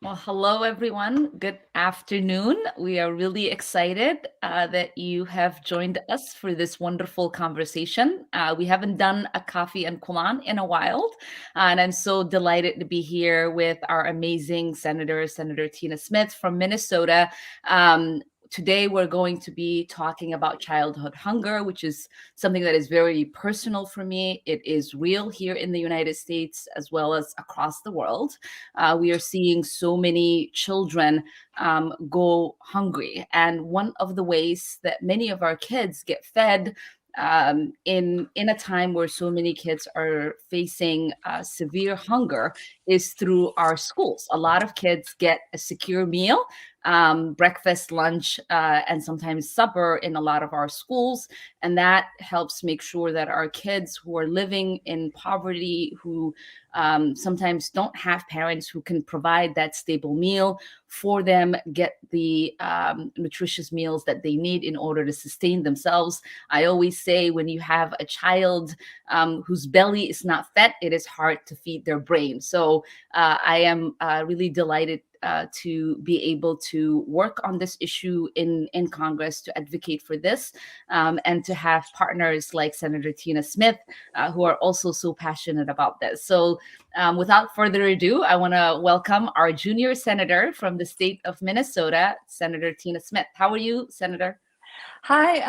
Well, hello, everyone. Good afternoon. We are really excited that you have joined us for this wonderful conversation. We haven't done a coffee and Kulan in a while, and I'm so delighted to be here with our amazing Senator Tina Smith from Minnesota. Um, Today, we're going to be talking about childhood hunger, which is something that is very personal for me. It is real here in the United States as well as across the world. We are seeing so many children go hungry. And one of the ways that many of our kids get fed in a time where so many kids are facing severe hunger is through our schools. A lot of kids get a secure meal, breakfast, lunch, and sometimes supper in a lot of our schools. And that helps make sure that our kids who are living in poverty, who sometimes don't have parents who can provide that stable meal for them, get the nutritious meals that they need in order to sustain themselves. I always say when you have a child whose belly is not fed, it is hard to feed their brain. So I am really delighted to be able to work on this issue in Congress to advocate for this, and to have partners like Senator Tina Smith who are also so passionate about this. So without further ado, I want to welcome our junior senator from the state of Minnesota, Senator Tina Smith. How are you, Senator? Hi,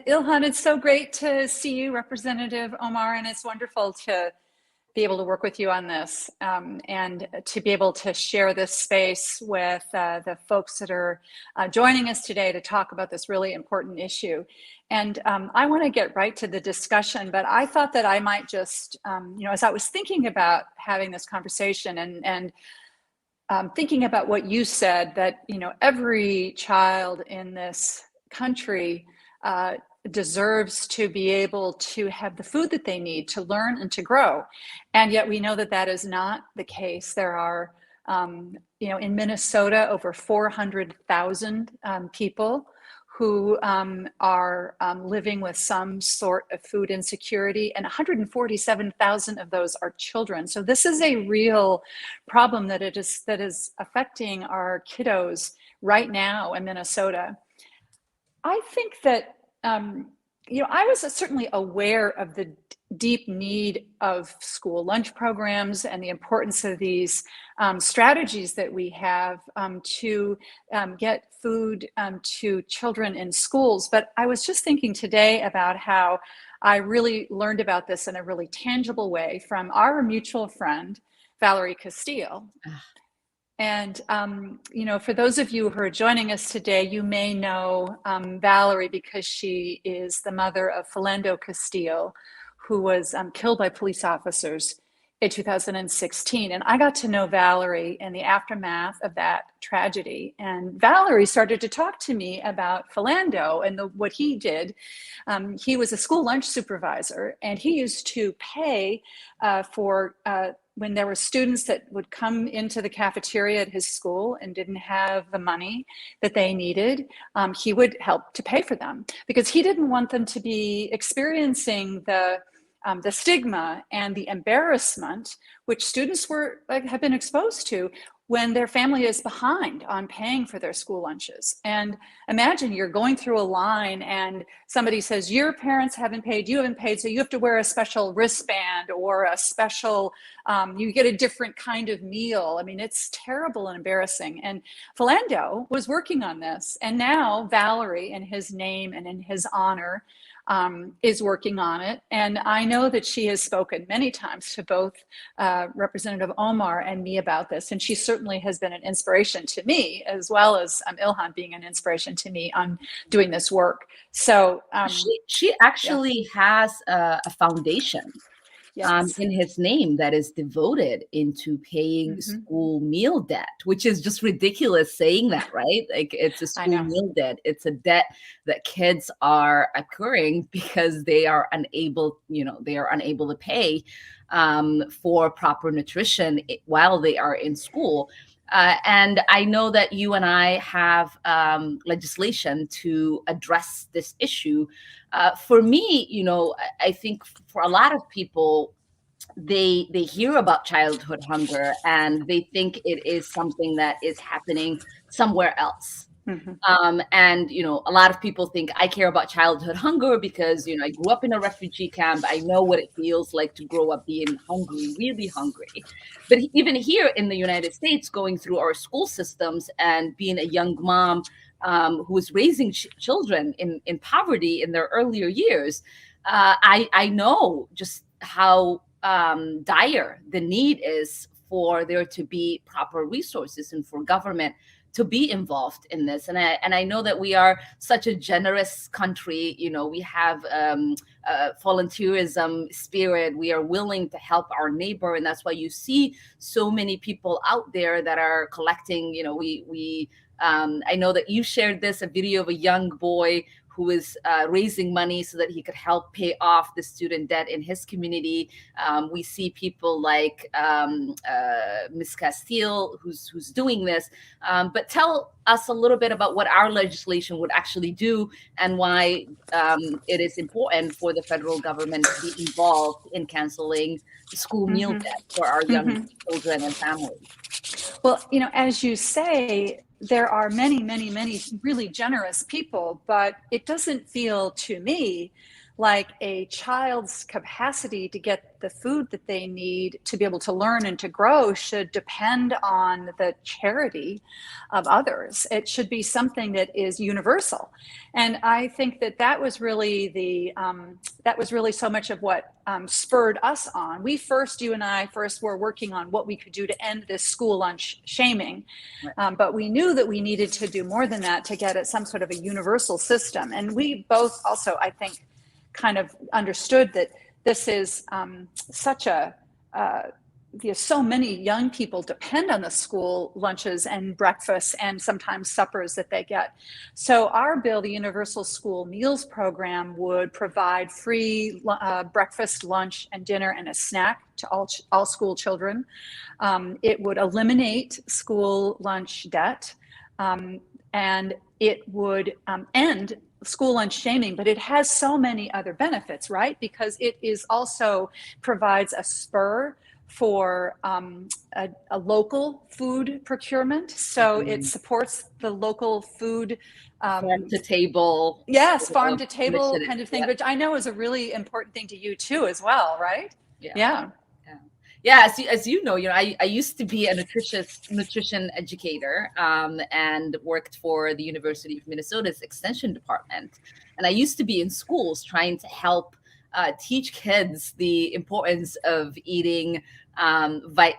Ilhan. It's so great to see you, Representative Omar, and it's wonderful to be able to work with you on this and to be able to share this space with the folks that are joining us today to talk about this really important issue. And I want to get right to the discussion, but I thought that I might just, as I was thinking about having this conversation and thinking about what you said, that, every child in this country deserves to be able to have the food that they need to learn and to grow. And yet we know that that is not the case. There are, in Minnesota, over 400,000 people who are living with some sort of food insecurity, and 147,000 of those are children. So this is a real problem that is affecting our kiddos right now in Minnesota. I think that, I was certainly aware of the deep need of school lunch programs and the importance of these strategies that we have to get food to children in schools. But I was just thinking today about how I really learned about this in a really tangible way from our mutual friend, Valerie Castile. And, for those of you who are joining us today, you may know Valerie because she is the mother of Philando Castile, who was killed by police officers in 2016. And I got to know Valerie in the aftermath of that tragedy. And Valerie started to talk to me about Philando and what he did. He was a school lunch supervisor, and he used to pay for when there were students that would come into the cafeteria at his school and didn't have the money that they needed, he would help to pay for them because he didn't want them to be experiencing the stigma and the embarrassment which students have been exposed to when their family is behind on paying for their school lunches. And imagine you're going through a line and somebody says, your parents haven't paid, you haven't paid, so you have to wear a special wristband or a special, you get a different kind of meal. I mean, it's terrible and embarrassing. And Philando was working on this. And now Valerie, in his name and in his honor, is working on it. And I know that she has spoken many times to both Representative Omar and me about this. And she certainly has been an inspiration to me, as well as Ilhan being an inspiration to me on doing this work. So She actually has a foundation yes. in his name that is devoted into paying school meal debt, which is just ridiculous saying that, right? Like it's a school meal debt. It's a debt that kids are accruing because they are unable, to pay for proper nutrition while they are in school. And I know that you and I have legislation to address this issue. For me, I think for a lot of people, they hear about childhood hunger and they think it is something that is happening somewhere else. Mhm. And a lot of people think I care about childhood hunger because I grew up in a refugee camp. I know what it feels like to grow up being hungry, really hungry. But even here in the United States, going through our school systems and being a young mom who was raising children in poverty in their earlier years, I know just how dire the need is for there to be proper resources and for government to be involved in this. And I know that we are such a generous country. We have volunteerism spirit. We are willing to help our neighbor, and that's why you see so many people out there that are collecting. We I know that you shared a video of a young boy who is raising money so that he could help pay off the student debt in his community. We see people like Ms. Castile, who's doing this. But tell us a little bit about what our legislation would actually do and why it is important for the federal government to be involved in canceling school meal Mhm. debt for our young Mhm. children and families. Well, as you say, there are many, many, many really generous people, but it doesn't feel to me like a child's capacity to get the food that they need to be able to learn and to grow should depend on the charity of others. It should be something that is universal. And I think that was really that was really so much of what spurred us on. You and I first were working on what we could do to end this school lunch shaming. Right. But we knew that we needed to do more than that to get at some sort of a universal system. And we both also, I think, kind of understood that this is such a so many young people depend on the school lunches and breakfasts and sometimes suppers that they get. So our bill, the Universal School Meals Program, would provide free breakfast, lunch, and dinner and a snack to all school children. It would eliminate school lunch debt, and it would end school lunch shaming, but it has so many other benefits, right? Because it is also provides a spur for a local food procurement. So it supports the local food. Farm to table. Yes, farm to table Initiative. kind of thing, Yeah. which I know is a really important thing to you too, as well, right? Yeah. Yeah. Yeah, as you know, I used to be a nutrition educator and worked for the University of Minnesota's extension department. And I used to be in schools trying to help teach kids the importance of eating,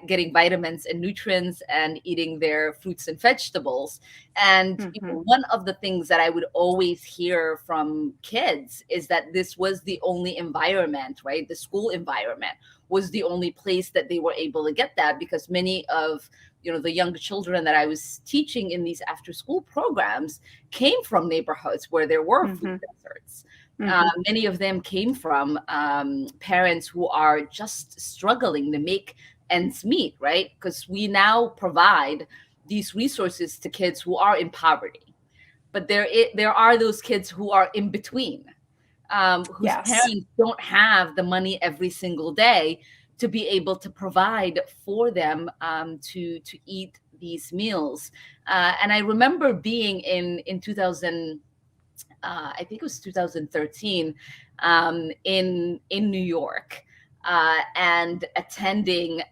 getting vitamins and nutrients and eating their fruits and vegetables. And one of the things that I would always hear from kids is that this was the only environment, right? The school environment was the only place that they were able to get that, because many of the young children that I was teaching in these after school programs came from neighborhoods where there were food deserts. Many of them came from parents who are just struggling to make ends meet, right? Because we now provide these resources to kids who are in poverty, but there are those kids who are in between, whose Yes. parents don't have the money every single day to be able to provide for them to eat these meals. And I remember being in 2000, I think it was 2013, in New York. And attending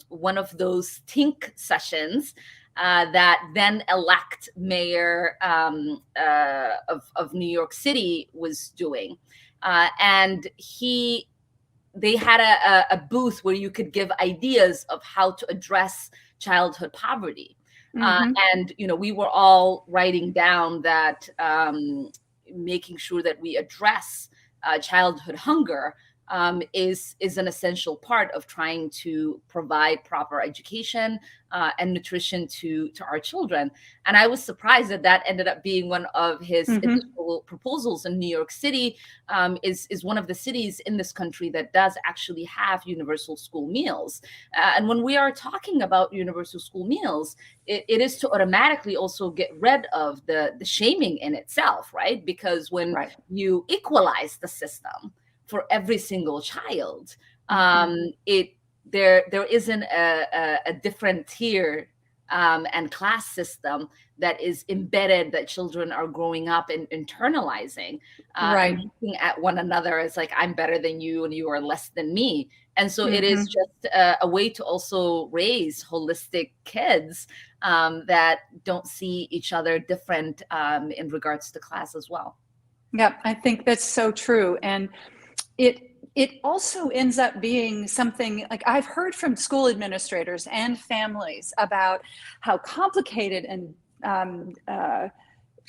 one of those Tink sessions that then elect mayor of New York City was doing. And they had a booth where you could give ideas of how to address childhood poverty. And we were all writing down that making sure that we address childhood hunger is an essential part of trying to provide proper education and nutrition to our children. And I was surprised that ended up being one of his initial proposals in New York City. Is one of the cities in this country that does actually have universal school meals. And when we are talking about universal school meals, it is to automatically also get rid of the shaming in itself, right? Because when you equalize the system for every single child, It there isn't a different tier and class system that is embedded, that children are growing up and internalizing, and Right. looking at one another as like, I'm better than you and you are less than me. And so it is Mm-hmm. just a way to also raise holistic kids that don't see each other different in regards to class as well. Yeah, I think that's so true. And it also ends up being something like I've heard from school administrators and families about how complicated and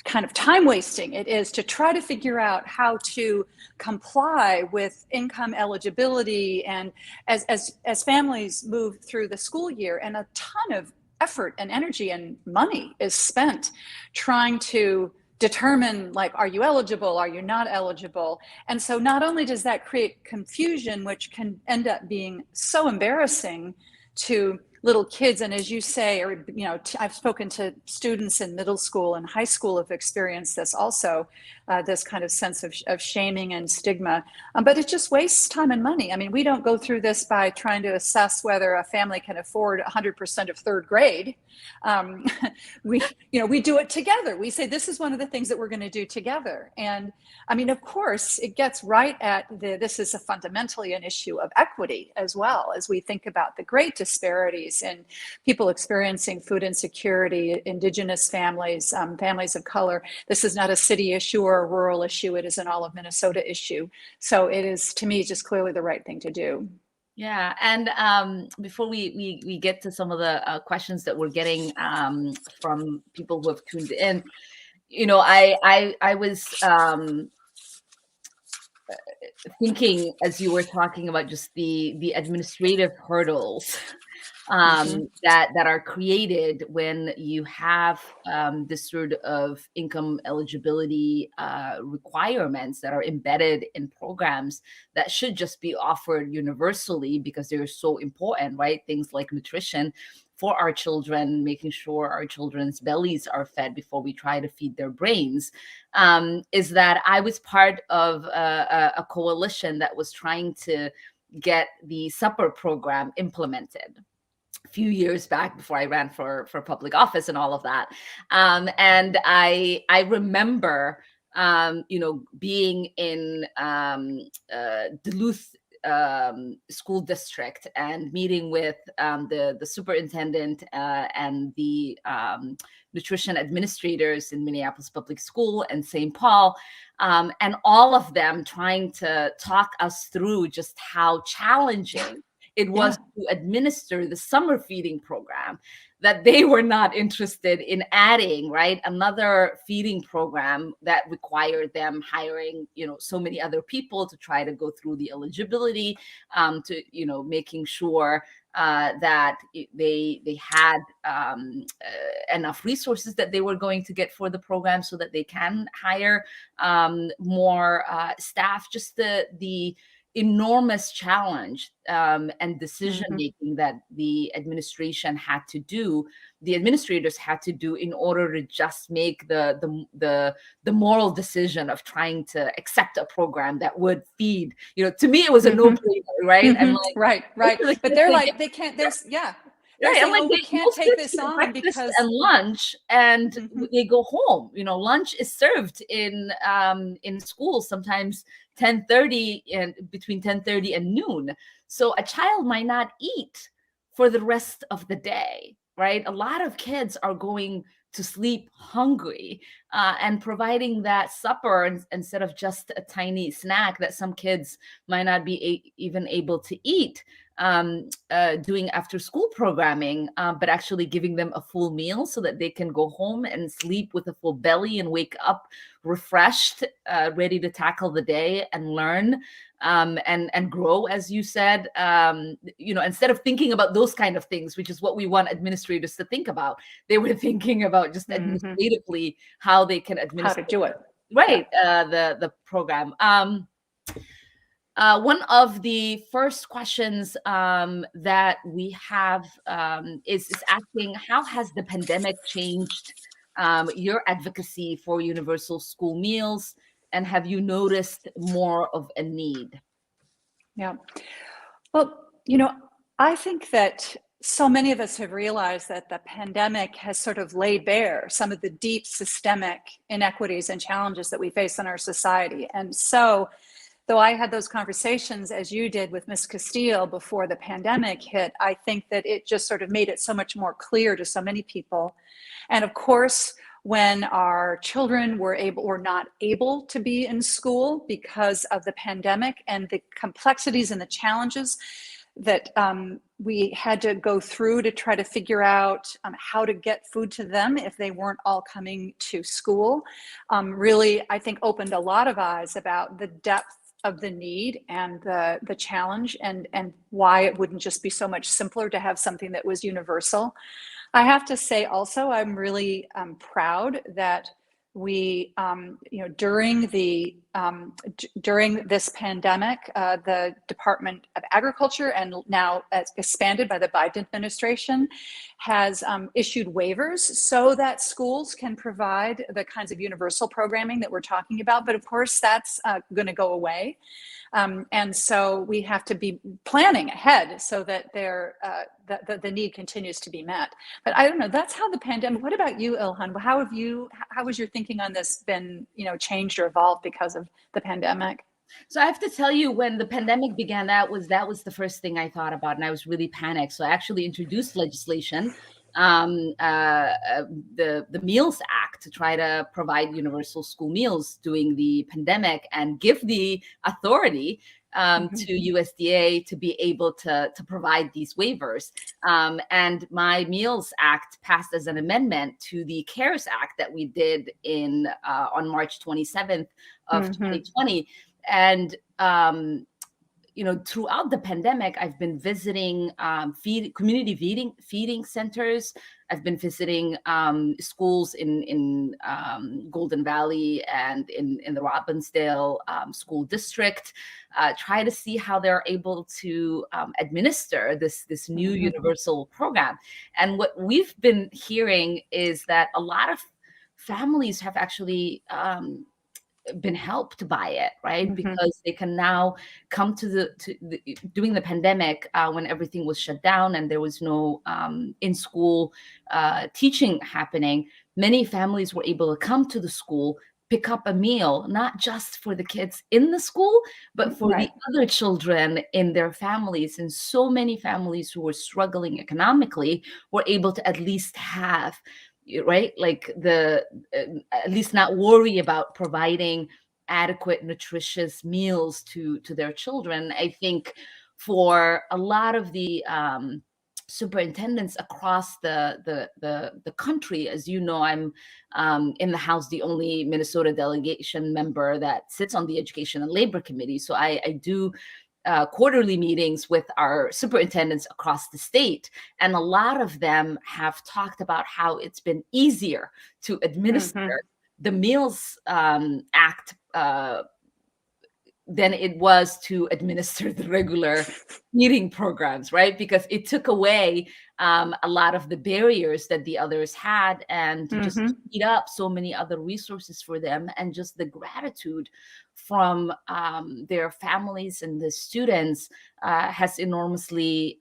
kind of time wasting it is to try to figure out how to comply with income eligibility, and as families move through the school year, and a ton of effort and energy and money is spent trying to determine, like, are you eligible, are you not eligible? And so not only does that create confusion, which can end up being so embarrassing to little kids, and as you say, or I've spoken to students in middle school and high school have experienced this also, this kind of sense of shaming and stigma, but it just wastes time and money. I mean, we don't go through this by trying to assess whether a family can afford 100% of third grade. um, we do it together. We say, this is one of the things that we're going to do together. And I mean, of course, it gets right at this is fundamentally an issue of equity as well, as we think about the great disparities in people experiencing food insecurity, indigenous families, families of color. This is not a city issue or a rural issue. It is an all of Minnesota issue. So it is, to me, just clearly the right thing to do. Yeah, and before we get to some of the questions that we're getting from people who have tuned in, I was thinking as you were talking about just the administrative hurdles Mm-hmm. that are created when you have this sort of income eligibility requirements that are embedded in programs that should just be offered universally because they're so important, right? Things like nutrition for our children, making sure our children's bellies are fed before we try to feed their brains. Is that I was part of a coalition that was trying to get the supper program implemented few years back before I ran for public office and all of that. And I remember being in Duluth school district and meeting with the superintendent and the nutrition administrators in Minneapolis Public School and St. Paul, and all of them trying to talk us through just how challenging it was Yeah. to administer the summer feeding program, that they were not interested in adding, right, another feeding program that required them hiring, so many other people to try to go through the eligibility, to, making sure that they had enough resources that they were going to get for the program so that they can hire more staff. Just the enormous challenge and decision Mm-hmm. making that the administrators had to do in order to just make the moral decision of trying to accept a program that would feed. To me, it was a Mm-hmm. no-brainer, right? I'm Mm-hmm. like, Right, most right. of the But kids, they're they like, get they can't, there's, yeah, they're right. I'm saying, like, oh, we can't most take kids this get on breakfast because, and lunch, and mm-hmm. they go home. Lunch is served in school sometimes 10:30 and between 10:30 and noon. So a child might not eat for the rest of the day, right? A lot of kids are going to sleep hungry, and providing that supper instead of just a tiny snack that some kids might not be even able to eat, doing after school programming, but actually giving them a full meal so that they can go home and sleep with a full belly and wake up refreshed, ready to tackle the day and learn, and grow, as you said. Instead of thinking about those kind of things, which is what we want administrators to think about, they were thinking about just Mm-hmm. administratively how they can How to administer, do it. Yeah. right, the program. One of the first questions that we have is asking, how has the pandemic changed your advocacy for universal school meals? And have you noticed more of a need? Yeah. Well, I think that so many of us have realized that the pandemic has sort of laid bare some of the deep systemic inequities and challenges that we face in our society. And so, though I had those conversations as you did with Ms. Castile before the pandemic hit, I think that it just sort of made it so much more clear to so many people. And of course, when our children were not able to be in school because of the pandemic and the complexities and the challenges that we had to go through to try to figure out how to get food to them if they weren't all coming to school, really, I think, opened a lot of eyes about the depth of the need and the challenge, and why it wouldn't just be so much simpler to have something that was universal. I have to say also, I'm really proud that we, during this pandemic, the Department of Agriculture, and now expanded by the Biden administration, has issued waivers so that schools can provide the kinds of universal programming that we're talking about. But of course, that's going to go away. And so we have to be planning ahead so that the need continues to be met. But I don't know, that's how the pandemic, what about you, Ilhan? How has your thinking on this been, changed or evolved because of the pandemic? So I have to tell you, when the pandemic began, that was the first thing I thought about, and I was really panicked. So I actually introduced legislation, the Meals Act, to try to provide universal school meals during the pandemic and give the authority to USDA to be able to provide these waivers. And my Meals Act passed as an amendment to the CARES Act that we did on March 27th of 2020. And throughout the pandemic, I've been visiting community feeding centers. I've been visiting schools in Golden Valley and in the Robbinsdale school district, try to see how they're able to administer this new universal program. And what we've been hearing is that a lot of families have actually been helped by it, right? Because they can now come during the pandemic, when everything was shut down and there was no in-school teaching happening. Many families were able to come to the school, pick up a meal, not just for the kids in the school, but for the other children in their families. And so many families who were struggling economically were able to at least have, right, like at least not worry about providing adequate nutritious meals to their children. I think for a lot of the superintendents across the country, as you know, I'm in the House the only Minnesota delegation member that sits on the Education and Labor Committee, so I do quarterly meetings with our superintendents across the state. And a lot of them have talked about how it's been easier to administer the Meals Act than it was to administer the regular feeding programs, right? Because it took away a lot of the barriers that the others had, and just freed up so many other resources for them. And just the gratitude from their families and the students has enormously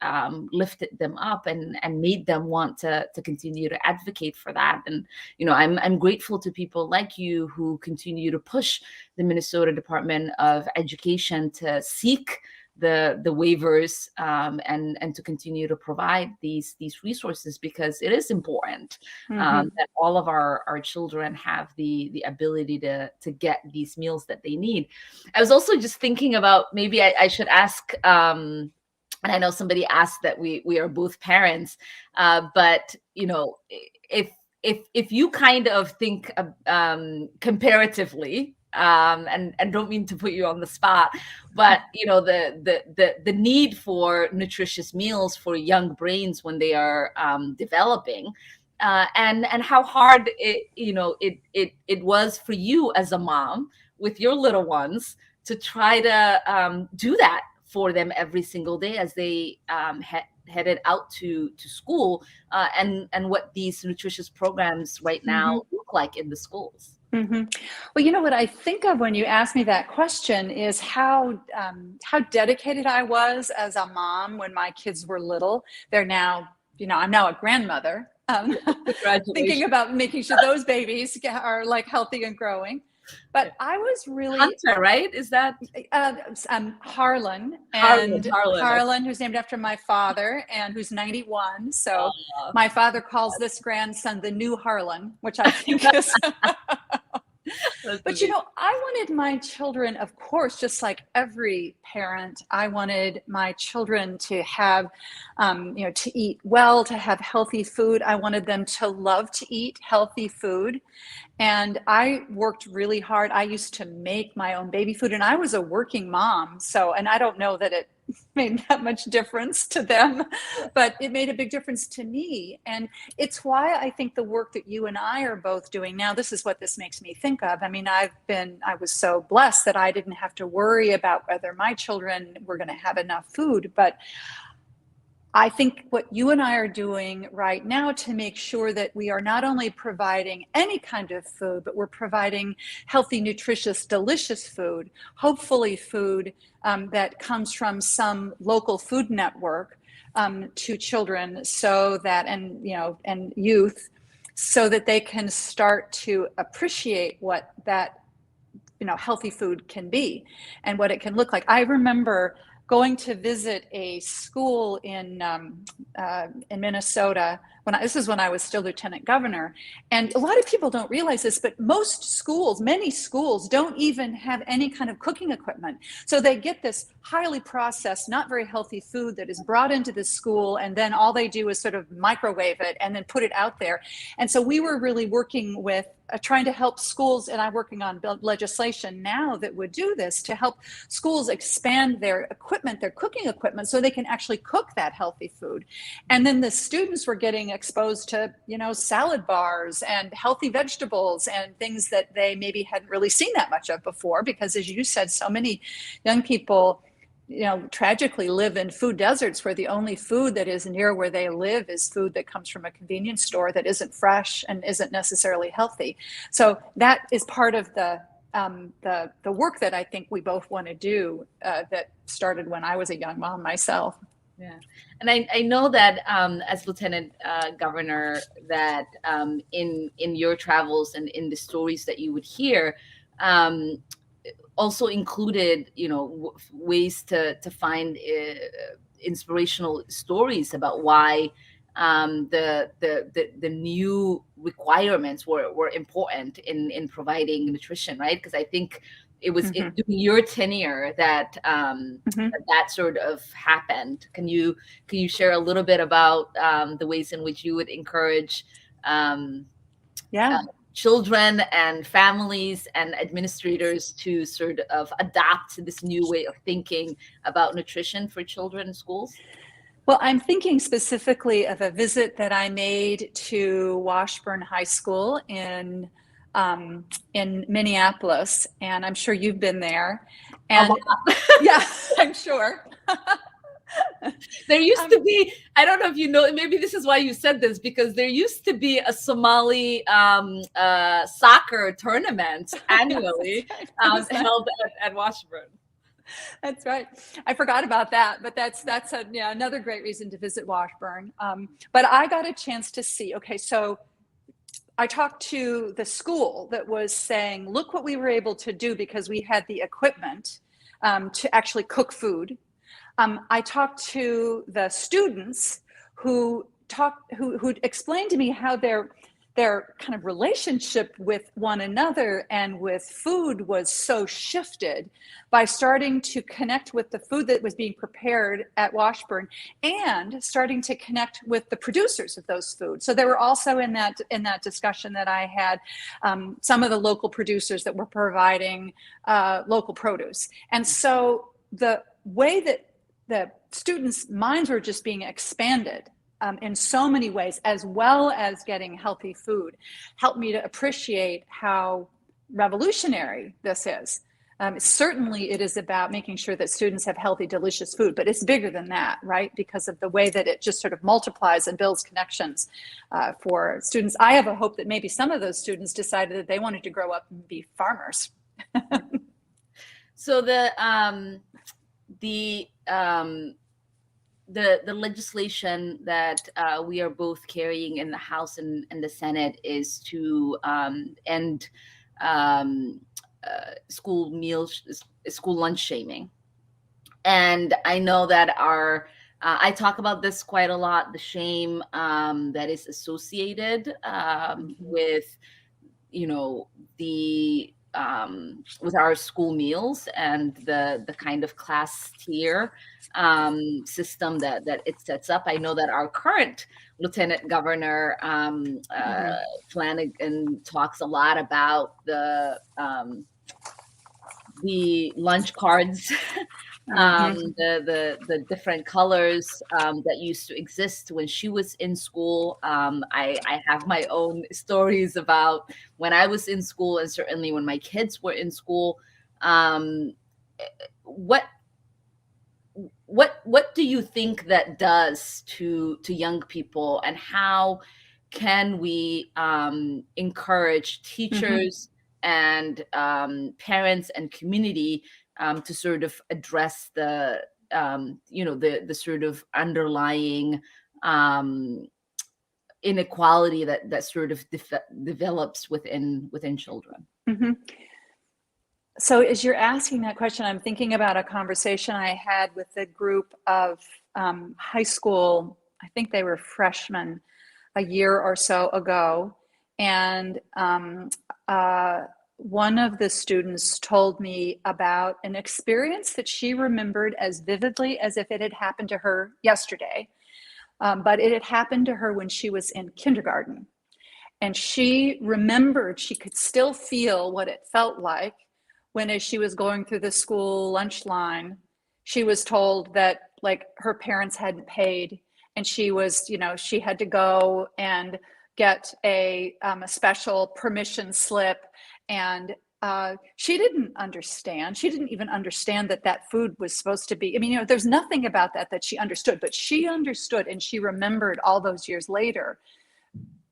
lifted them up and made them want to continue to advocate for that. And I'm grateful to people like you who continue to push the Minnesota Department of Education to seek the waivers and to continue to provide these resources, because it is important that all of our children have the ability to get these meals that they need. I was also just thinking about, maybe I should ask, and I know somebody asked that we are both parents, but if you kind of think comparatively, and don't mean to put you on the spot, but the need for nutritious meals for young brains when they are developing, and how hard it was for you as a mom with your little ones to try to do that for them every single day as they headed out to school, and what these nutritious programs right now look like in the schools. Hmm. Well, you know what I think of when you ask me that question is how dedicated I was as a mom when my kids were little. They're now, I'm now a grandmother, thinking Congratulations. about making sure those babies are like healthy and growing. But Yeah. I was really Hunter, right? Is that uh, Harlan, Harlan? and Harlan. Okay. Harlan, who's named after my father and who's 91. So Uh, my father calls this grandson the new Harlan, which I think is. that's But amazing. I wanted my children, of course, just like every parent, I wanted my children to have, to eat well, to have healthy food. I wanted them to love to eat healthy food. And I worked really hard. I used to make my own baby food, and I was a working mom. So, and I don't know that it made that much difference to them, Yeah. but it made a big difference to me. And it's why I think the work that you and I are both doing now, this is what this makes me think of. I mean, I was so blessed that I didn't have to worry about whether my children were going to have enough food, but I think what you and I are doing right now to make sure that we are not only providing any kind of food, but we're providing healthy, nutritious, delicious food, hopefully food that comes from some local food network to children, so that, and youth, so that they can start to appreciate what that healthy food can be and what it can look like. I remember going to visit a school in Minnesota this is when I was still lieutenant governor, and a lot of people don't realize this, but many schools don't even have any kind of cooking equipment. So they get this highly processed, not very healthy food that is brought into the school, and then all they do is sort of microwave it and then put it out there. And so we were really working with trying to help schools, and I'm working on legislation now that would do this to help schools expand their equipment, their cooking equipment, so they can actually cook that healthy food. And then the students were getting exposed to, salad bars and healthy vegetables and things that they maybe hadn't really seen that much of before, because as you said, so many young people tragically live in food deserts where the only food that is near where they live is food that comes from a convenience store that isn't fresh and isn't necessarily healthy. So that is part of the work that I think we both want to do, that started when I was a young mom myself. Yeah, and I know that as lieutenant governor, that in your travels and in the stories that you would hear, um, also included, ways to find inspirational stories about why the new requirements were important in providing nutrition, right? Because I think it was Mm-hmm. during your tenure that Mm-hmm. that sort of happened. Can you share a little bit about the ways in which you would encourage um, uh, Yeah. children and families and administrators to sort of adapt this new way of thinking about nutrition for children in schools? Well, I'm thinking specifically of a visit that I made to Washburn High School in Minneapolis, and I'm sure you've been there. A And lot. yeah, I'm sure. There used to be, I don't know if you know, maybe this is why you said this, because there used to be a Somali soccer tournament annually held at Washburn. That's right. I forgot about that, but that's another great reason to visit Washburn. But I got a chance to see. Okay, so I talked to the school that was saying, "Look what we were able to do because we had the equipment to actually cook food." I talked to the students who explained to me how their kind of relationship with one another and with food was so shifted by starting to connect with the food that was being prepared at Washburn and starting to connect with the producers of those foods. So they were also in that discussion that I had, some of the local producers that were providing local produce. And so the way that the students' minds were just being expanded in so many ways, as well as getting healthy food, helped me to appreciate how revolutionary this is. Certainly, it is about making sure that students have healthy, delicious food, but it's bigger than that, right? Because of the way that it just sort of multiplies and builds connections for students. I have a hope that maybe some of those students decided that they wanted to grow up and be farmers. So the legislation that we are both carrying in the House and the Senate is to end school meals, school lunch shaming. And I know that I talk about this quite a lot, the shame that is associated with, the with our school meals and the kind of class tier system that it sets up. I know that our current Lieutenant Governor Flanagan talks a lot about the lunch cards, the different colors that used to exist when she was in school. I have my own stories about when I was in school, and certainly when my kids were in school. What do you think that does to young people, and how can we encourage teachers and parents and community to sort of address the sort of underlying inequality that sort of develops within children? So as you're asking that question, I'm thinking about a conversation I had with a group of high school, I think they were freshmen, a year or so ago. And one of the students told me about an experience that she remembered as vividly as if it had happened to her yesterday. But it had happened to her when she was in kindergarten. And she remembered, she could still feel what it felt like when, as she was going through the school lunch line, she was told that like her parents hadn't paid, and she was, she had to go and get a special permission slip. And she didn't understand. She didn't even understand that food was supposed to be, there's nothing about that she understood, but she understood, and she remembered all those years later.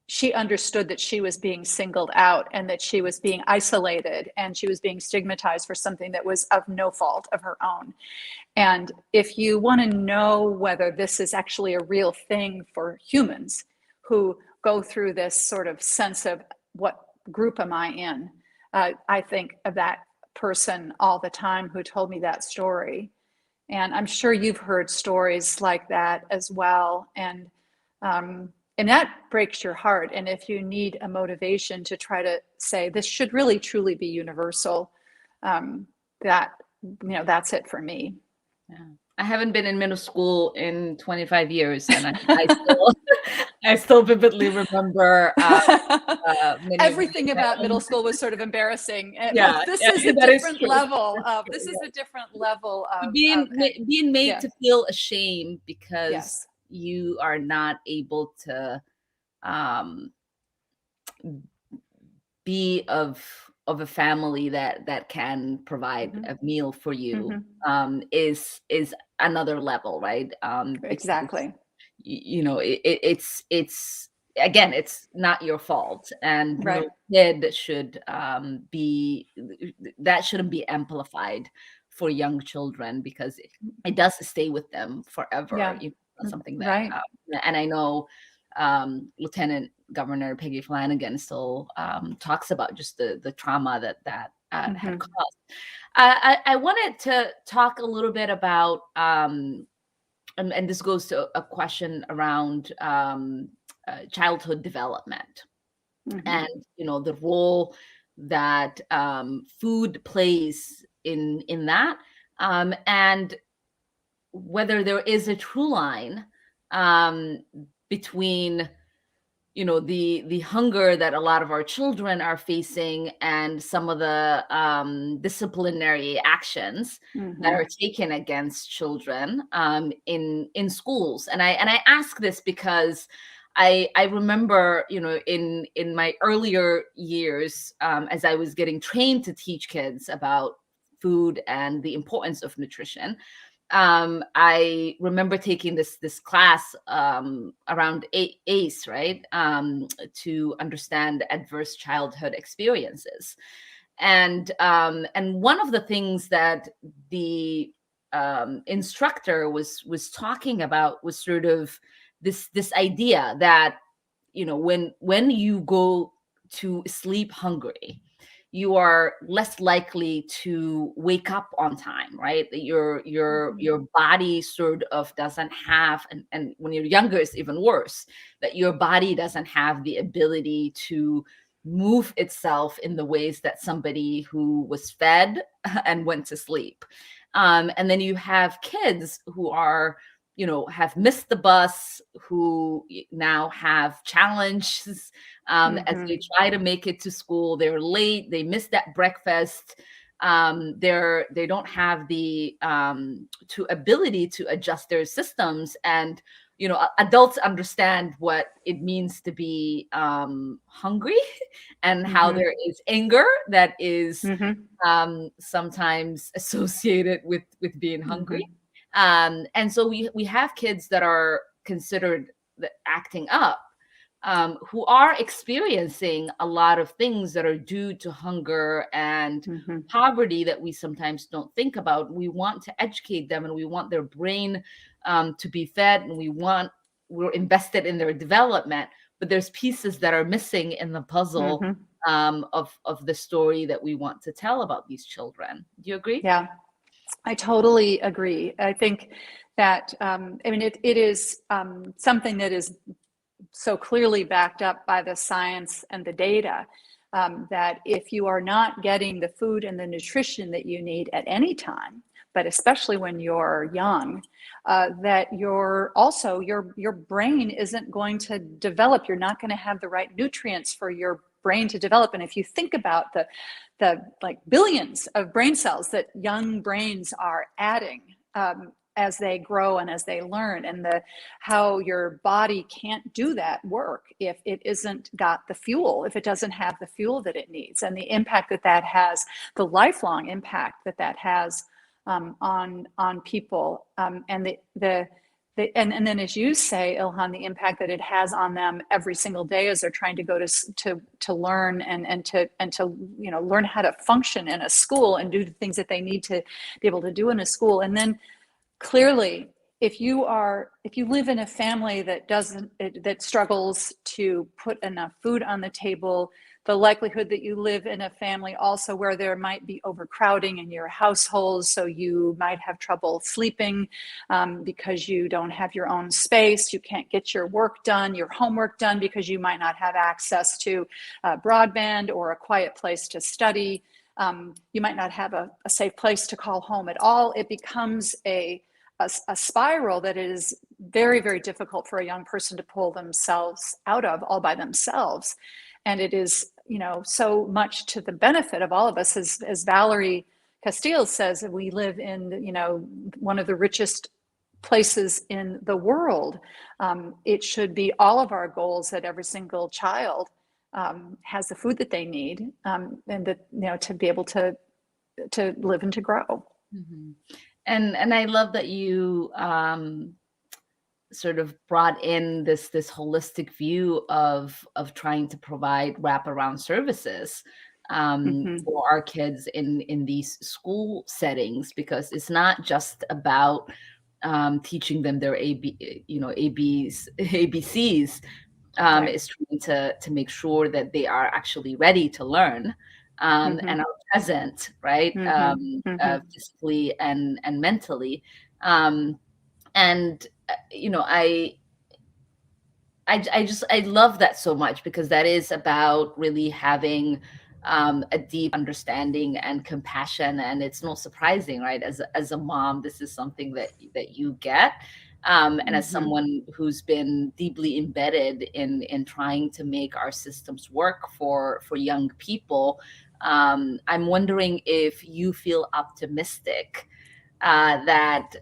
She understood that she was being singled out, and that she was being isolated, and she was being stigmatized for something that was of no fault of her own. And if you want to know whether this is actually a real thing for humans who go through this sort of sense of what group am I in, I think of that person all the time who told me that story. And I'm sure you've heard stories like that as well. And that breaks your heart. And if you need a motivation to try to say this should really truly be universal, that's it for me. Yeah. I haven't been in middle school in 25 years, and I still vividly remember everything about middle school was sort of embarrassing. Yeah, this is a different level of being made to feel ashamed because you are not able to be of a family that can provide a meal for you is another level, right? Exactly. It's again, it's not your fault, and right. No kid should that shouldn't be amplified for young children, because it does stay with them forever. Yeah. Something that right. And I know Lieutenant Governor Peggy Flanagan still talks about just the trauma that had caused. I wanted to talk a little bit about, and this goes to a question around childhood development, and the role that food plays in that, and whether there is a true line between the hunger that a lot of our children are facing and some of the disciplinary actions that are taken against children in schools. And I ask this because I remember, in my earlier years, as I was getting trained to teach kids about food and the importance of nutrition. I remember taking this class around ACE, right, to understand adverse childhood experiences, and one of the things that the instructor was talking about was sort of this idea that, when you go to sleep hungry, you are less likely to wake up on time, right? That your body sort of doesn't have, and when you're younger it's even worse, that your body doesn't have the ability to move itself in the ways that somebody who was fed and went to sleep. And then you have kids who are, have missed the bus, who now have challenges as they try to make it to school. They're late. They miss that breakfast. They don't have the to ability to adjust their systems. And adults understand what it means to be hungry, and how there is anger that is sometimes associated with being hungry. And so we have kids that are considered acting up, who are experiencing a lot of things that are due to hunger and poverty that we sometimes don't think about. We want to educate them, and we want their brain to be fed, and we're invested in their development, but there's pieces that are missing in the puzzle of the story that we want to tell about these children. Do you agree? Yeah, I totally agree. I think that, it is something that is so clearly backed up by the science and the data, that if you are not getting the food and the nutrition that you need at any time, but especially when you're young, that your brain isn't going to develop. You're not going to have the right nutrients for your brain to develop. And if you think about the like billions of brain cells that young brains are adding as they grow and as they learn, and how your body can't do that work if it isn't got the fuel, if it doesn't have the fuel that it needs, and the impact that has, the lifelong impact that has on people, and and then, as you say, Ilhan, the impact that it has on them every single day as they're trying to go to learn and to learn how to function in a school and do the things that they need to be able to do in a school. And then clearly, if you live in a family that struggles to put enough food on the table, the likelihood that you live in a family also where there might be overcrowding in your household, so you might have trouble sleeping because you don't have your own space, you can't get your work done, your homework done, because you might not have access to broadband or a quiet place to study. You might not have a safe place to call home at all. It becomes a spiral that is very, very difficult for a young person to pull themselves out of all by themselves. And it is, so much to the benefit of all of us. As Valerie Castile says, we live in, one of the richest places in the world. It should be all of our goals that every single child has the food that they need, and that, to be able to live and to grow. And I love that you sort of brought in this holistic view of trying to provide wraparound services for our kids in these school settings, because it's not just about teaching them their ABCs. Right. Is trying to make sure that they are actually ready to learn, and are present, right, physically and mentally. And I love that so much, because that is about really having a deep understanding and compassion. And it's not surprising, right? As a mom, this is something that you get. And as someone who's been deeply embedded in trying to make our systems work for young people, I'm wondering if you feel optimistic that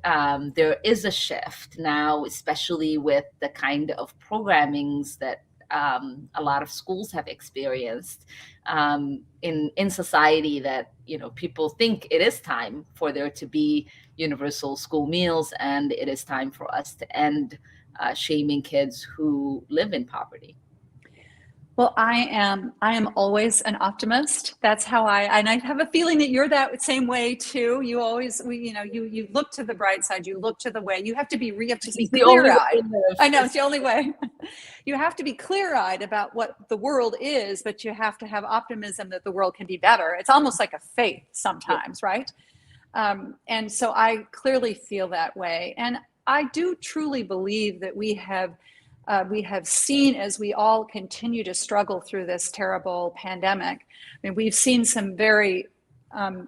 there is a shift now, especially with the kind of programmings that a lot of schools have experienced in society, that people think it is time for there to be universal school meals, and it is time for us to end shaming kids who live in poverty. Well, I am always an optimist. That's how and I have a feeling that you're that same way too. You always, you look to the bright side, you look to the way. You have to be clear-eyed. I know, it's the only way. You have to be clear-eyed about what the world is, but you have to have optimism that the world can be better. It's almost like a faith sometimes, right? And so I clearly feel that way. And I do truly believe that we have seen, as we all continue to struggle through this terrible pandemic, I mean, we've seen some very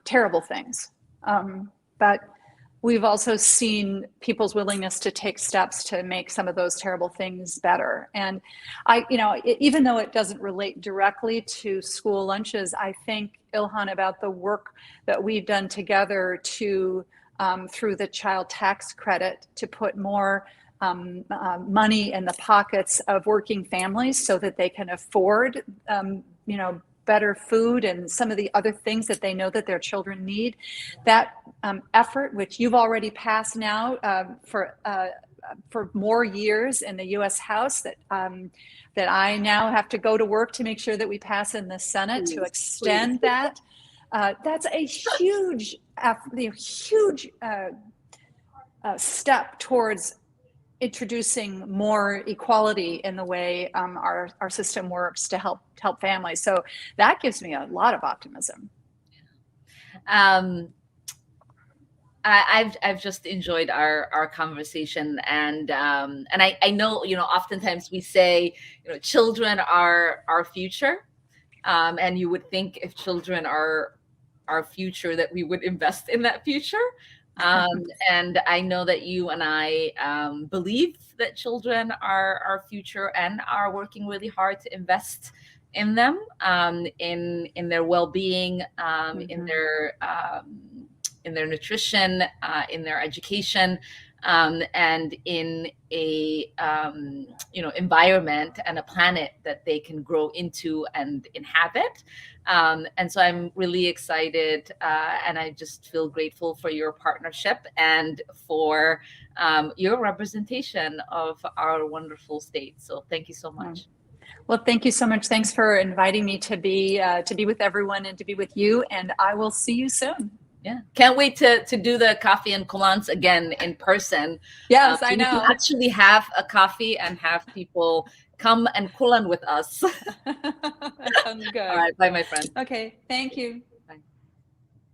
terrible things, but we've also seen people's willingness to take steps to make some of those terrible things better. And even though it doesn't relate directly to school lunches, I think, Ilhan, about the work that we've done together to, through the child tax credit, to put more money in the pockets of working families so that they can afford, better food and some of the other things that they know that their children need. That effort, which you've already passed now for more years in the U.S. House, that I now have to go to work to make sure that we pass in the Senate to extend that. That's a huge step towards introducing more equality in the way our system works to help families. So that gives me a lot of optimism. I've just enjoyed our conversation, and I know, oftentimes we say, children are our future, and you would think if children are our future that we would invest in that future. And I know that you and I believe that children are our future, and are working really hard to invest in them, in their well-being, in their nutrition, in their education, and in a environment and a planet that they can grow into and inhabit. And so I'm really excited, and I just feel grateful for your partnership and for your representation of our wonderful state. So thank you so much. Well, thank you so much. Thanks for inviting me to be with everyone and to be with you. And I will see you soon. Yeah, can't wait to do the coffee and kulans again in person. Yes, I know. We can actually have a coffee and have people come and kulan with us. That sounds good. All right, bye, my friend. Okay, thank you.